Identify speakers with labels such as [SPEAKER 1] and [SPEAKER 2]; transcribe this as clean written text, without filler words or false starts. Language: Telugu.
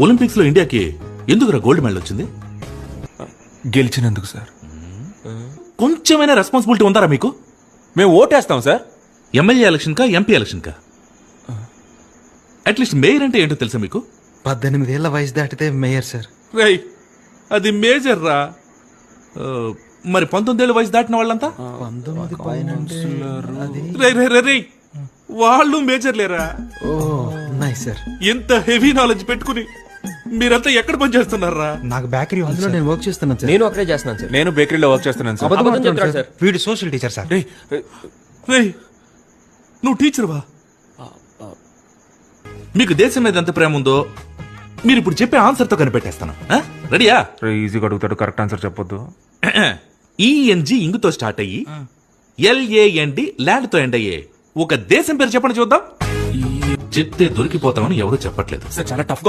[SPEAKER 1] ఒలింపిక్స్ లో ఇండియాకి ఎందుకురా గోల్డ్ మెడల్ వచ్చింది?
[SPEAKER 2] గెలిచినందుకు సార్.
[SPEAKER 1] కొంచెమైనా రెస్పాన్సిబిలిటీ ఉందారా మీకు?
[SPEAKER 2] మేము ఓటేస్తాం సార్.
[SPEAKER 1] ఎమ్మెల్యే ఎలక్షన్ కా, ఎంపీ ఎలక్షన్ కా? అట్లీస్ట్ మేయర్ అంటే ఏంటో తెలుసా మీకు?
[SPEAKER 3] 18 ఏళ్ల వయసు దాటితే మేయర్ సార్.
[SPEAKER 1] రై, అది మేజర్ రా. మరి 19 ఏళ్ళ వయసు దాటిన వాళ్ళంతా
[SPEAKER 3] 19 పైన
[SPEAKER 1] రై రై రై రై, వాళ్ళు మేజర్ లేరా?
[SPEAKER 3] ఓ నైస్ సార్.
[SPEAKER 1] ఎంత హెవీ నాలెడ్జ్ పెట్టుకుని మీరంతా ఎక్కడ పని చేస్తున్నారా?
[SPEAKER 3] నాకు బేకరీ అందులో నేను వర్క్ చేస్తున్నాను సార్.
[SPEAKER 4] నేను అక్కడే చేస్తున్నాను సార్.
[SPEAKER 2] నేను బేకరీలో వర్క్ చేస్తున్నాను సార్.
[SPEAKER 4] అబద్ధం చెప్తాడు సార్.
[SPEAKER 3] వీడు సోషల్ టీచర్ సార్.
[SPEAKER 1] రేయ్, నువ్వు టీచర్వా? మీకు దేశం మీద ఎంత ప్రేమ ఉందో మీరు ఇప్పుడు చెప్పే ఆన్సర్ తో కనిపెట్టేస్తాను. రెడీయా?
[SPEAKER 2] ఈజీగా అడుగుతాడు, కరెక్ట్ ఆన్సర్ చెప్పొద్దు.
[SPEAKER 1] ఈఎన్జి ఇంగుతో స్టార్ట్ అయ్యి LAND ల్యాండ్ తో ఎండ్ అయ్యే ఒక దేశం పేరు చెప్పండి చూద్దాం. చెప్తే దొరికిపోతామని ఎవరు చెప్పట్లేదు.
[SPEAKER 2] చాలా టఫ్